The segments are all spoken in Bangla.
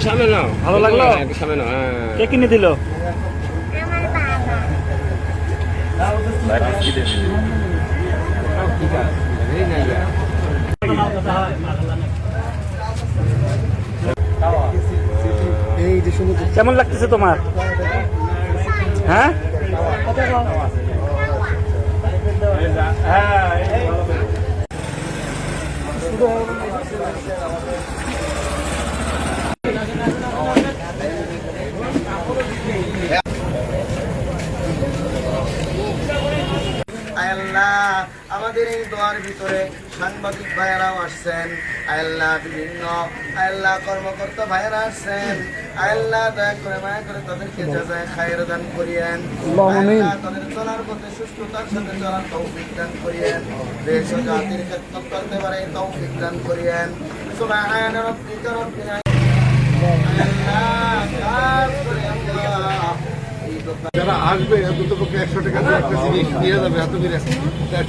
সামনে নাও, ভালো লাগলো? সামনে নাও। কে কিনে দিল? কেমন লাগতেছে তোমার? হ্যাঁ, আল্লাহ আমাদের এই দোয়ার ভিতরে সাংবাদিক ভাইয়েরাও আসছেন, আল্লাহ বিভিন্ন আল্লাহ কর্মকর্তা ভাইয়েরা আসছেন, আল্লাহ দয়া করে মায়া করে তাদেরকে জাযায়ে খায়ের দান করিয়েন, আল্লাহ তাদের চলার পথে সুস্থতার সাথে চলার তৌফিক দান করিয়েন, দেশ ও জাতির খেদমত করতে পারে তৌফিক দান করিয়েন। সুবহান রাব্বিকা রব্বিল যারা আসবে অন্ততপক্ষে 100 টাকা দিয়ে একটা জিনিস নিয়ে যাবে, হাতে করে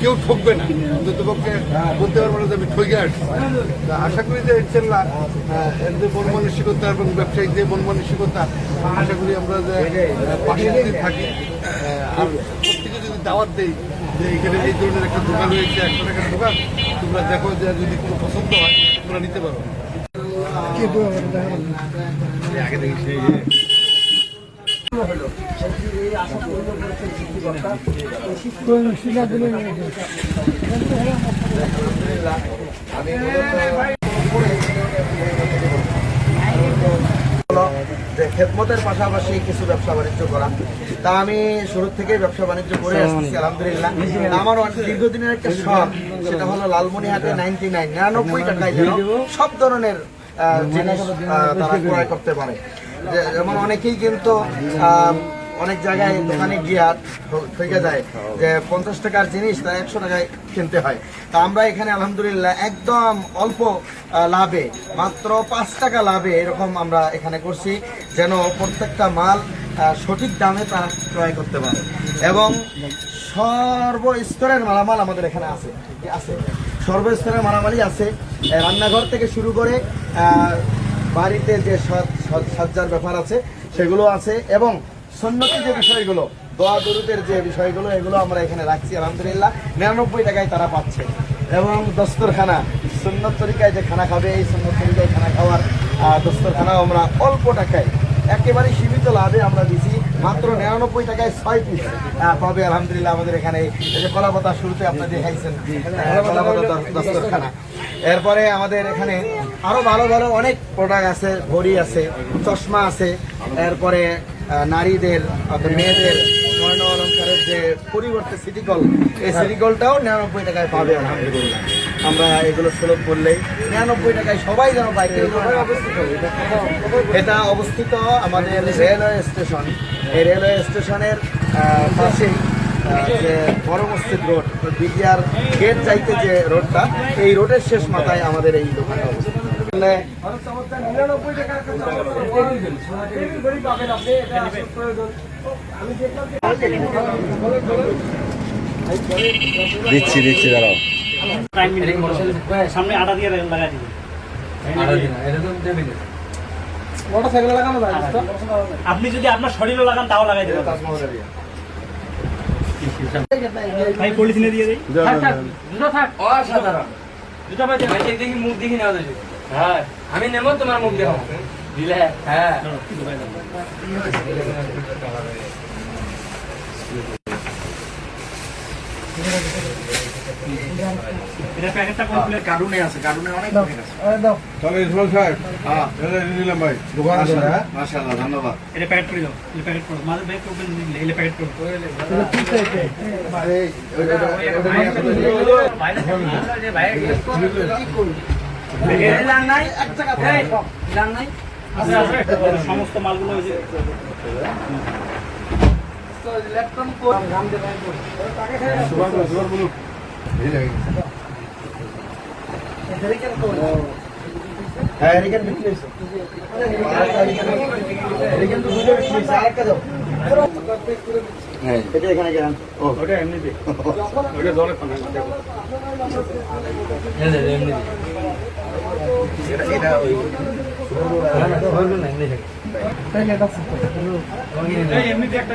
কেউ ঠকবে না, অন্ততপক্ষে বলতে পারবো না যে আমি ঠকে আসছি। আশা করি যে ইনশাল্লাহ এর যে মন মানসিকতা এবং ব্যবসায়িক যে মন মানসিকতা, আশা করি আমরা যে পাশে যদি থাকি আর প্রত্যেকে যদি দাওয়াত দেই যে এখানে এই ধরনের একটা দোকান রয়েছে, 100 টাকার দোকান, তোমরা দেখো যে যদি কোনো পছন্দ হয় তোমরা নিতে পারো। আগে দেখি যে খেদমতের পাশাপাশি কিছু ব্যবসা বাণিজ্য করা, তা আমি শুরু থেকেই ব্যবসা বাণিজ্য করে আসছি আলহামদুলিল্লাহ। আমার দীর্ঘদিনের একটা শখ, সেটা হলো লালমনিরহাটে 99 টাকায় যেন সব ধরনের জিনিস তারা ক্রয় করতে পারে। যেমন অনেকেই কিন্তু অনেক জায়গায় দোকানে গিয়ে থেকে যায় যে 50 টাকার জিনিস তারা 100 টাকায় কিনতে হয়। তা আমরা এখানে আলহামদুলিল্লাহ একদম অল্প লাভে, মাত্র 5 টাকা লাভে এরকম আমরা এখানে করছি, যেন প্রত্যেকটা মাল সঠিক দামে তারা ক্রয় করতে পারে। এবং সর্বস্তরের মালামাল আমাদের এখানে আছে, সর্বস্তরের মালামালই আছে, রান্নাঘর থেকে শুরু করে বাড়িতে যে সজ্জার ব্যাপার আছে সেগুলো আছে, এবং সুন্নতি যে বিষয়গুলো, দোয়া দরুদের যে বিষয়গুলো, এগুলো আমরা এখানে রাখছি আলহামদুলিল্লাহ। 99 টাকায় তারা পাচ্ছে। এবং দস্তরখানা, সুন্নত তরিকায় যে খানা খাবে, এই সুন্নত তরিকায় খানা খাওয়ার দস্তরখানাও আমরা অল্প টাকায় একেবারে সীমিত লাভে আমরা দিচ্ছি, মাত্র 99 টাকায় 6 পিস পাবে আলহামদুলিল্লাহ আমাদের এখানে। এই যে কলাপাতা শুরুতে আপনারা দেখাইছেন, কলাপাতা দস্তরখানা। এরপরে আমাদের এখানে আরো ভালো ভালো অনেক প্রোডাক্ট আছে, ঘড়ি আছে, চশমা আছে, এরপরে নারীদের মেয়েদের স্বর্ণ অলঙ্কারের যে পরিবর্তে সিটিকল, এই সিটিকলটাও 99 টাকায় পাবে আলহামদুলিল্লাহ। আমরা এগুলো সুলভ করলেই 99 টাকায় সবাই যেন পায়। এটা অবস্থিত আমাদের রেলওয়ে স্টেশন, এই রেলওয়ে স্টেশনের পাশেই যে বড় মসজিদ রোড, বিডিআর গেট যাইতে যে রোডটা, এই রোডের শেষ মাথায় আমাদের এই দোকানটা অবস্থিত। দিচ্ছি দাঁড়াও। সামনে আটা দিয়ে লাগাই দিবে। আপনি যদি আপনার শরীরও লাগান তাও লাগাই দেবেন। ভাই পলিথিনে দিয়ে দেই। দেখি মুখ দেখি নেওয়া যাবে। হ্যাঁ, আমি নেবো, তোমার মুখ দেখো দিলে। হ্যাঁ, এটা প্যাকেটটা কমপ্লিট। কার্টুনে আছে, কার্টুনে অনেক প্যাকেট আছে। চলো ইসমাইল সাহেব, নিলাম ভাই, দোকান আছে। মাশাআল্লাহ, ধন্যবাদ। এটা প্যাকেট করে দাও, এটা প্যাকেট করো, মাঝে ব্যাগ করবেন, এটা প্যাকেট করো। সমস্ত মালগুলো এখানে গেলাম। ওটা এমনিতে, ওটা জলে পানা। এটা ওই না, না, তো হবে না, এমনি থাকে। এই এমনিতে একটা